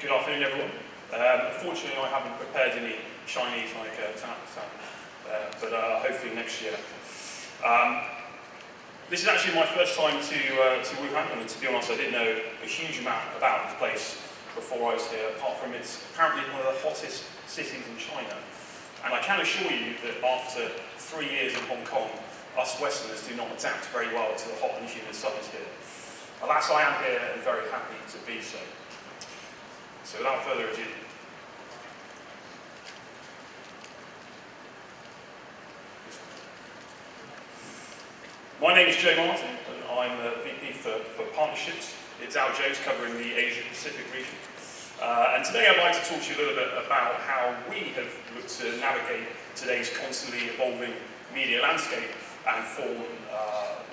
Good afternoon, everyone. Unfortunately, I haven't prepared any Chinese like but hopefully next year. This is actually my first time to Wuhan, and to be honest, I didn't know a huge amount about the place before I was here, apart from it's apparently one of the hottest cities in China. And I can assure you that after 3 years in Hong Kong, us Westerners do not adapt very well to the hot and humid summers here. Alas, I am here and very happy to be so. So without further ado, my name is Joe Martin, and I'm the VP for Partnerships at Dow Jones, covering the Asia-Pacific region. And today I'd like to talk to you a little bit about how we have looked to navigate today's constantly evolving media landscape and form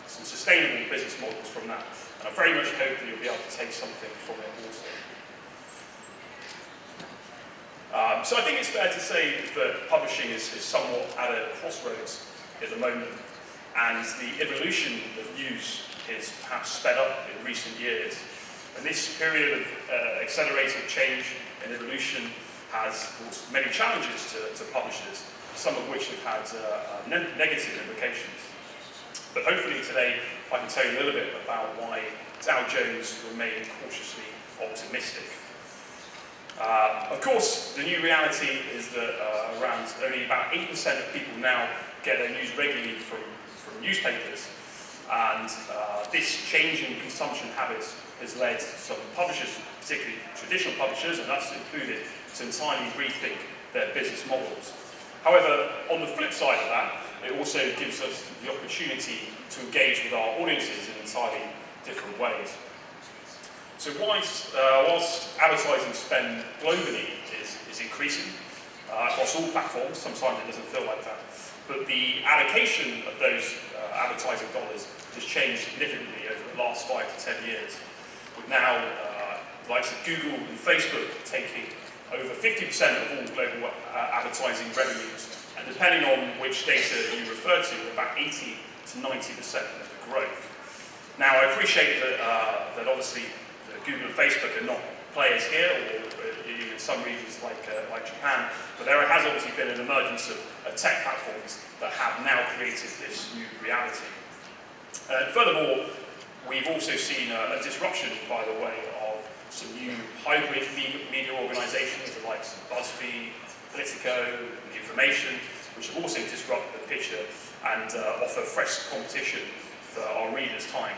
some sustainable business models from that. And I very much hope that you'll be able to take something from it also. So I think it's fair to say that publishing is somewhat at a crossroads at the moment, and the evolution of news is perhaps sped up in recent years. And this period of accelerated change and evolution has caused many challenges to publishers, some of which have had negative implications. But hopefully today I can tell you a little bit about why Dow Jones remain cautiously optimistic. Of course, the new reality is that around only about 8% of people now get their news regularly from newspapers, and this change in consumption habits has led some publishers, particularly traditional publishers, and us included, to entirely rethink their business models. However, on the flip side of that, it also gives us the opportunity to engage with our audiences in entirely different ways. So whilst advertising spend globally is increasing across all platforms, sometimes it doesn't feel like that, but the allocation of those advertising dollars has changed significantly over the last 5 to 10 years, with now the likes of Google and Facebook taking over 50% of all global advertising revenues, and depending on which data you refer to, about 80 to 90% of the growth. Now, I appreciate that obviously Google and Facebook are not players here, or in some regions like Japan, but there has obviously been an emergence of tech platforms that have now created this new reality. Furthermore, we've also seen a disruption, by the way, of some new hybrid media organisations, the likes of BuzzFeed, Politico, and Information, which have also disrupted the picture and offer fresh competition for our readers' time.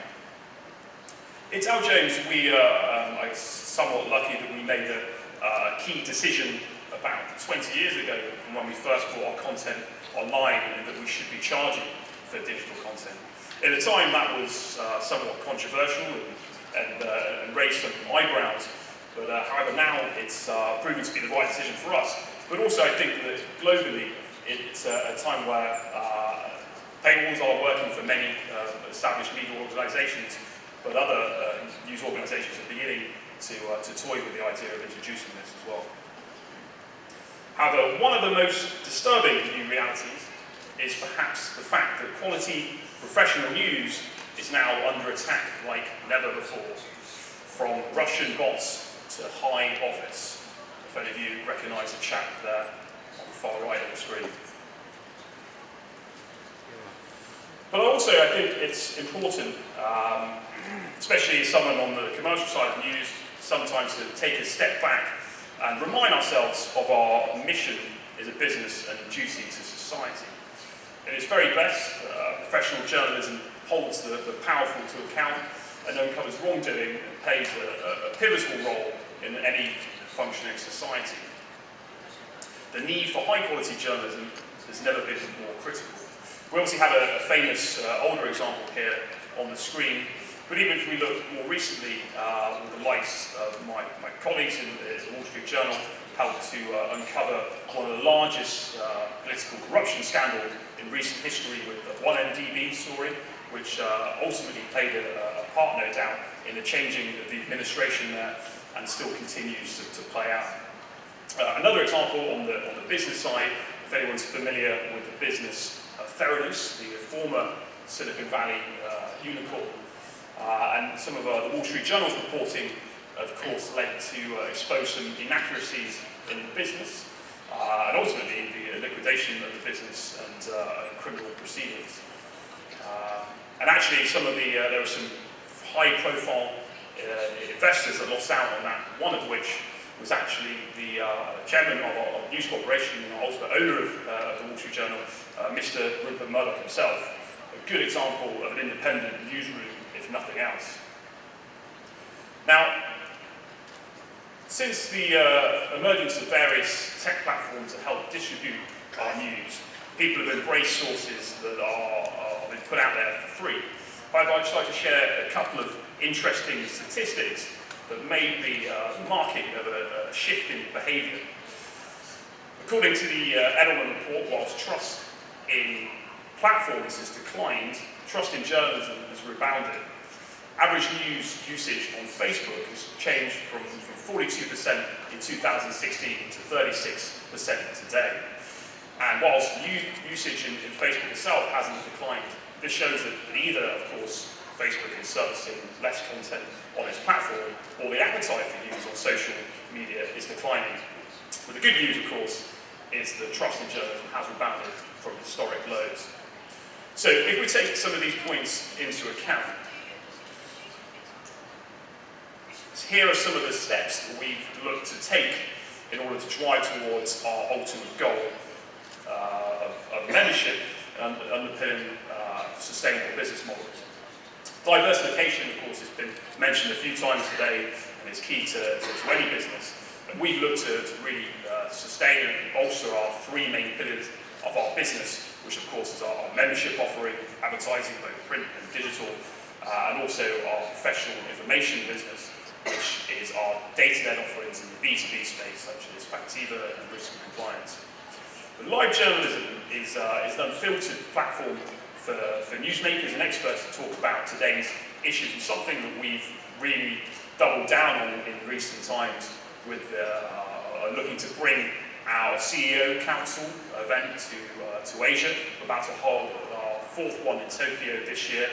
At Dow Jones, we are somewhat lucky that we made a key decision about 20 years ago from when we first brought our content online, and that we should be charging for digital content. At the time, that was somewhat controversial and raised some eyebrows, but however now it's proven to be the right decision for us. But also I think that globally it's a time where paywalls are working for many established media organisations, but other news organisations are beginning to toy with the idea of introducing this as well. However, one of the most disturbing new realities is perhaps the fact that quality professional news is now under attack like never before, from Russian bots to high office. If any of you recognise the chap there on the far right of the screen. But also I think it's important, especially as someone on the commercial side of the news, sometimes to take a step back and remind ourselves of our mission as a business and duty to society. At its very best, professional journalism holds the powerful to account and uncovers wrongdoing and plays a pivotal role in any functioning society. The need for high-quality journalism has never been more critical. We obviously have a famous older example here on the screen, but even if we look more recently, with the likes of my colleagues in the Wall Street Journal helped to uncover one of the largest political corruption scandals in recent history with the 1MDB story, which ultimately played a part, no doubt, in the changing of the administration there and still continues to play out. Another example on the business side, if anyone's familiar with the business Theranos, the former Silicon Valley unicorn, and some of the Wall Street Journal's reporting of course, led to expose some inaccuracies in the business, and ultimately the liquidation of the business and criminal proceedings. And actually, there were some high-profile investors that lost out on that, one of which was actually the chairman of News Corporation, and ultimate owner of the Wall Street Journal, Mr. Rupert Murdoch himself. A good example of an independent newsroom, if nothing else. Now, since the emergence of various tech platforms that help distribute our news, people have embraced sources that are been put out there for free. However, I'd just like to share a couple of interesting statistics that may be marking of a shift in behaviour. According to the Edelman report, whilst trust in platforms has declined, trust in journalism has rebounded. Average news usage on Facebook has changed from 42% in 2016 to 36% today. And whilst usage in Facebook itself hasn't declined, this shows that either, of course, Facebook is servicing less content on its platform, or the appetite for news on social media is declining. But the good news, of course, is that trust in journalism has rebounded from historic lows. So if we take some of these points into account, here are some of the steps that we've looked to take in order to drive towards our ultimate goal of membership and underpinning sustainable business models. Diversification, of course, has been mentioned a few times today, and it's key to any business. And we've looked to really sustain and bolster our three main pillars of our business, which of course is our membership offering, advertising, both print and digital, and also our professional information business, which is our data-led offerings in the B2B space, such as Factiva and risk and compliance. But live journalism is an unfiltered platform for newsmakers and experts to talk about today's issues, and something that we've really doubled down on in recent times with looking to bring our CEO Council event to Asia. We're about to hold our fourth one in Tokyo this year,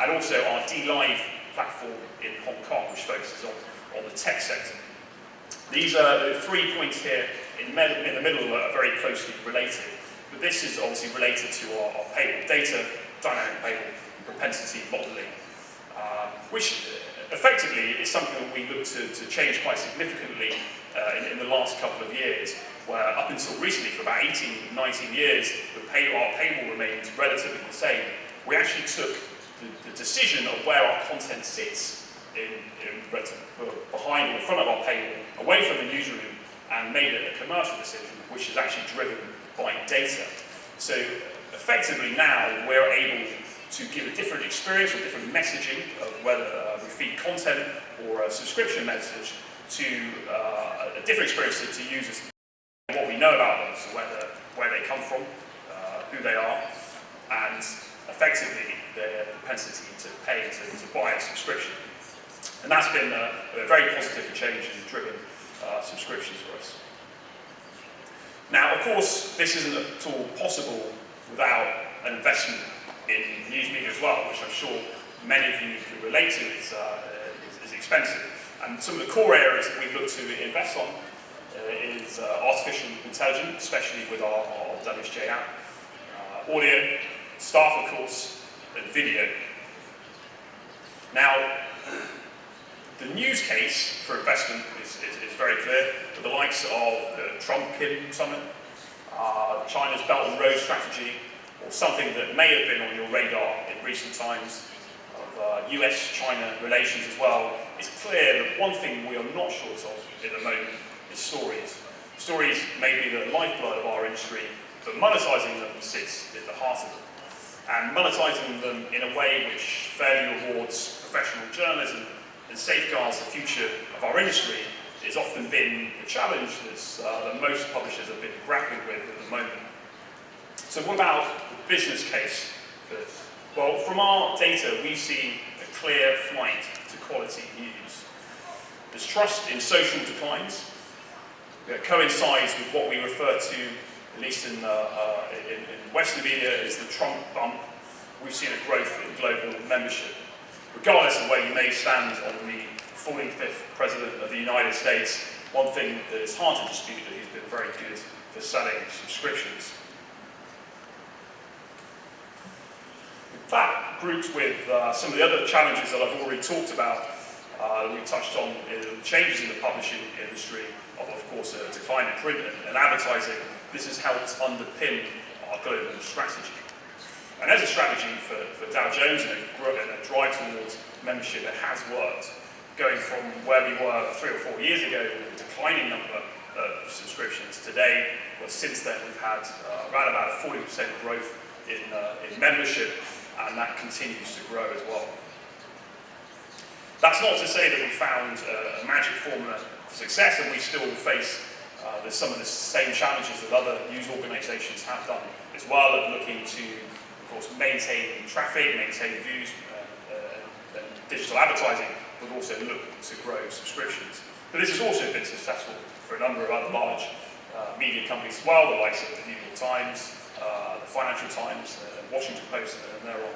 and also our DLive platform in Hong Kong, which focuses on the tech sector. These are the 3 points here in the middle that are very closely related. But this is obviously related to our payable data, dynamic payable, and propensity modelling, which effectively is something that we look to change quite significantly in the last couple of years, where up until recently, for about 18, 19 years, our payable remained relatively the same. We actually took the decision of where our content sits behind or in front of our payable, away from the newsroom, and made it a commercial decision, which is actually driven by data. So effectively now we're able to give a different experience or different messaging of whether we feed content or a subscription message to a different experience to users, what we know about them, so where they come from, who they are, and effectively their propensity to pay, to buy a subscription. And that's been a very positive change and driven subscriptions for us. Now, of course, this isn't at all possible without an investment in news media as well, which I'm sure many of you can relate to is expensive. And some of the core areas that we've looked to invest on is artificial intelligence, especially with our WSJ app, audio, staff, of course, and video. Now, the news case for investment is very clear, with the likes of the Trump-Kim summit, China's Belt and Road strategy, or something that may have been on your radar in recent times, of US-China relations as well. It's clear that one thing we are not short of at the moment is stories. Stories may be the lifeblood of our industry, but monetising them sits at the heart of them. And monetising them in a way which fairly rewards professional journalism and safeguards the future of our industry has often been the challenge that most publishers have been grappling with at the moment. So what about the business case for this? Well, from our data, we see a clear flight to quality news. There's trust in social declines. It coincides with what we refer to, at least in Western media, as the Trump bump. We've seen a growth in global membership. Regardless of where you may stand on the 45th President of the United States, one thing that is hard to dispute that he's been very good for selling subscriptions. That, grouped with some of the other challenges that I've already talked about, we touched on changes in the publishing industry, of course a decline in print and advertising. This has helped underpin our global strategy. And as a strategy for Dow Jones and a drive towards membership, it has worked. Going from where we were 3 or 4 years ago with a declining number of subscriptions today, well, since then we've had around about a 40% growth in membership, and that continues to grow as well. That's not to say that we found a magic formula for success, and we still face some of the same challenges that other news organisations have done as well, of looking to, of course, maintain traffic, maintain views, and digital advertising, but also look to grow subscriptions. But this has also been successful for a number of other large media companies as well, the likes of the New York Times, the Financial Times, Washington Post, and thereon.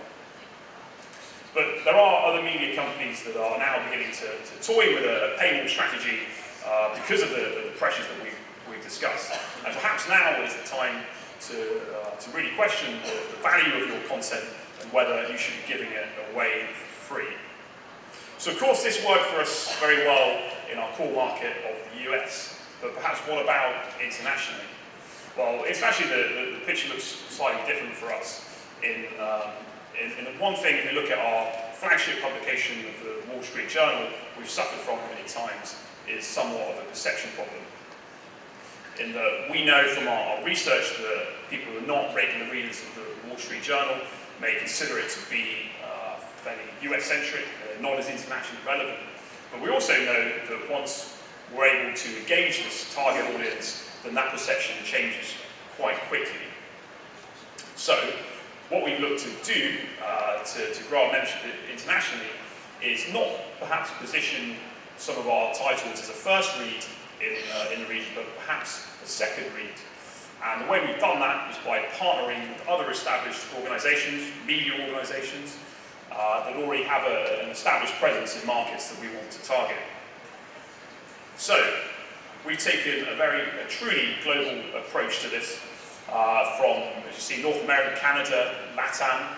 But there are other media companies that are now beginning to toy with a paywall strategy because of the pressures that we've discussed. And perhaps now is the time to really question the value of your content and whether you should be giving it away for free. So of course this worked for us very well in our core market of the US, but perhaps what about internationally? Well, internationally the picture looks slightly different for us. In one thing, if we look at our flagship publication of the Wall Street Journal, we've suffered from many times, is somewhat of a perception problem. In that we know from our research that people who are not regular readers of the Wall Street Journal may consider it to be fairly US-centric, not as internationally relevant. But we also know that once we're able to engage this target audience, then that perception changes quite quickly. So, what we've looked to do to grow our membership internationally is not perhaps position some of our titles as a first read in the region, but perhaps a second read. And the way we've done that is by partnering with other established organisations, media organisations, that already have an established presence in markets that we want to target. So, we've taken a truly global approach to this, from, as you see, North America, Canada, LATAM,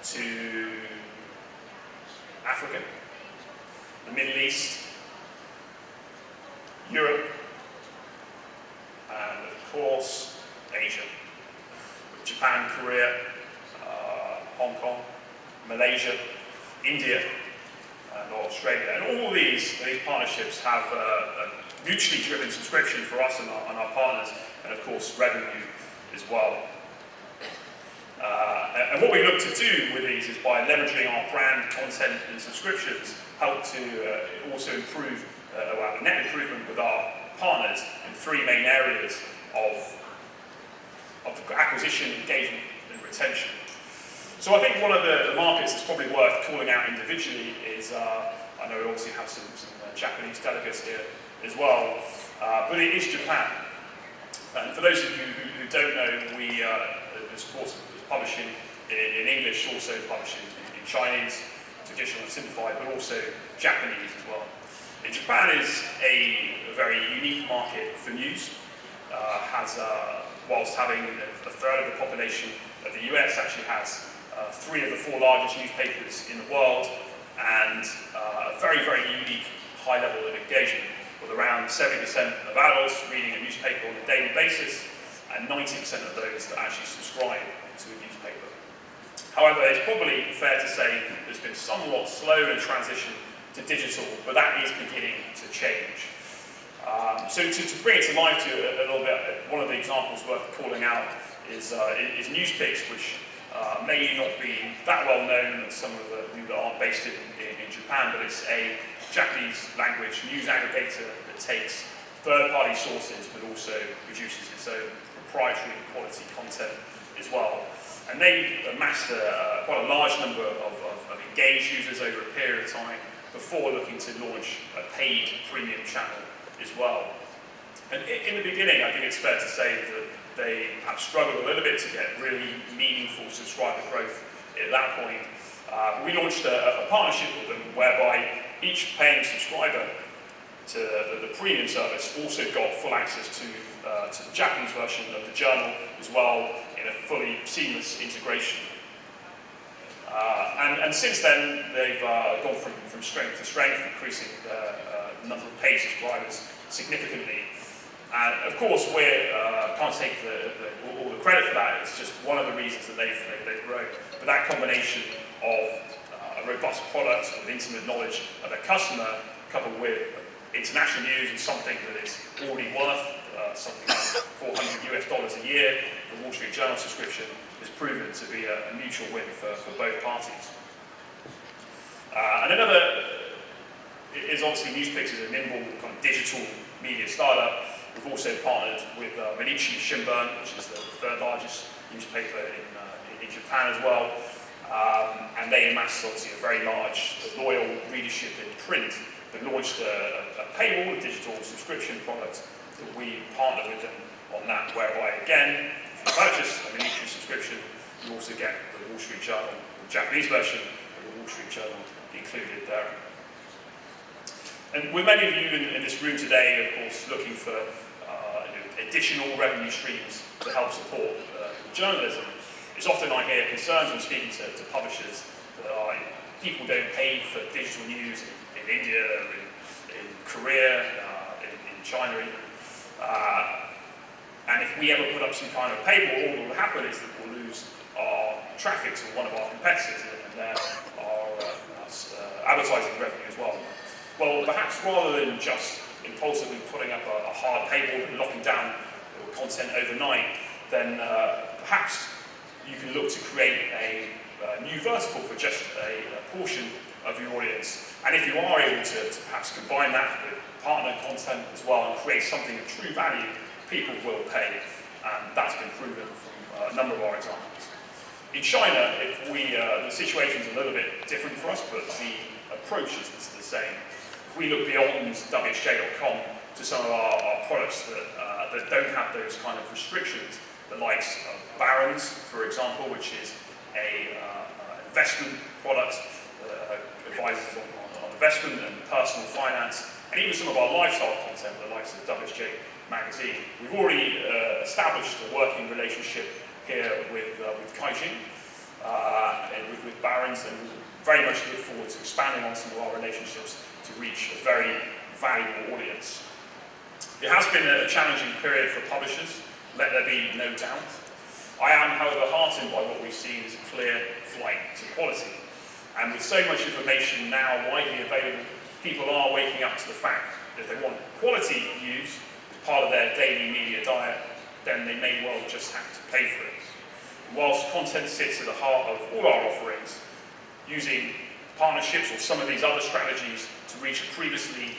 to Africa, the Middle East, Europe, and of course, Asia, with Japan, Korea, Hong Kong, Malaysia, India, and Australia. And all these partnerships have a mutually driven subscription for us and our partners, and of course, revenue as well. And what we look to do with these is by leveraging our brand, content, and subscriptions, help to also improve our net improvement with our partners in 3 main areas of acquisition, engagement, and retention. So I think one of the markets that's probably worth calling out individually is, I know we obviously have some Japanese delegates here as well, but it is Japan. And for those of you who don't know, we, of course, publishing in English, also publishing in Chinese, traditional and simplified, but also Japanese as well. And Japan is a very unique market for news. Whilst having a third of the population of the US, actually has 3 of the 4 largest newspapers in the world, and a very, very unique high level of engagement, with around 70% of adults reading a newspaper on a daily basis, and 90% of those that actually subscribe to a newspaper. However, it's probably fair to say there's been somewhat slow in transition to digital, but that is beginning to change. So to bring it to life a little bit, one of the examples worth calling out is Newspicks, which may not be that well known as some of you that aren't based in Japan, but it's a Japanese language news aggregator that takes third-party sources but also produces its own proprietary quality content as well. And they amassed quite a large number of engaged users over a period of time before looking to launch a paid premium channel as well. And in the beginning, I think it's fair to say that they perhaps struggled a little bit to get really meaningful subscriber growth at that point. We launched a partnership with them whereby each paying subscriber to the premium service also got full access to the Japanese version of the journal as well, in a fully seamless integration. And since then, they've gone from strength to strength, increasing the number of paid subscribers significantly. And of course, we can't take all the credit for that. It's just one of the reasons that they've grown. But that combination of a robust product with intimate knowledge of their customer, coupled with international news and something that is already worth something like $400 a year, the Wall Street Journal subscription has proven to be a mutual win for both parties. And another is obviously Newspicks is a nimble kind of digital media startup. We've also partnered with Mainichi Shimbun, which is the third largest newspaper in Japan as well. And they amassed obviously a very large, loyal readership in print, but launched a paywall, a digital subscription product that we partnered with them on that, whereby again, if you purchase a Mainichi subscription, you also get the Wall Street Journal, the Japanese version of the Wall Street Journal included there. And with many of you in this room today, of course, looking for additional revenue streams to help support journalism, it's often I hear concerns when speaking to publishers that people don't pay for digital news in India, in Korea, in China even. And if we ever put up some kind of paywall, all that will happen is that we'll lose our traffic to one of our competitors and then our advertising revenue as well. Well, perhaps rather than just impulsively putting up a hard paywall and locking down content overnight, then perhaps you can look to create a new vertical for just a portion of your audience. And if you are able to perhaps combine that with partner content as well and create something of true value, people will pay. And that's been proven from a number of our examples. In China, the situation is a little bit different for us, but the approach is the same. If we look beyond WSJ.com to some of our products that don't have those kind of restrictions, the likes of Barron's, for example, which is an investment product that advises on investment and personal finance, and even some of our lifestyle content, the likes of WSJ magazine. We've already established a working relationship here with Kaijin and with Barron's, and very much look forward to expanding on some of our relationships to reach a very valuable audience. It has been a challenging period for publishers, let there be no doubt. I am, however, heartened by what we've seen as a clear flight to quality. And with so much information now widely available, people are waking up to the fact that if they want quality news as part of their daily media diet, then they may well just have to pay for it. And whilst content sits at the heart of all our offerings, using partnerships or some of these other strategies to reach a previously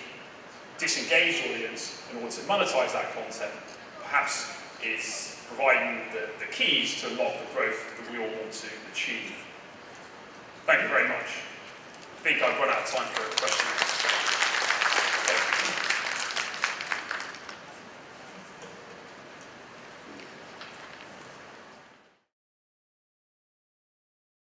disengaged audience in order to monetize that content, perhaps is providing the keys to unlock the growth that we all want to achieve. Thank you very much. I think I've run out of time for questions.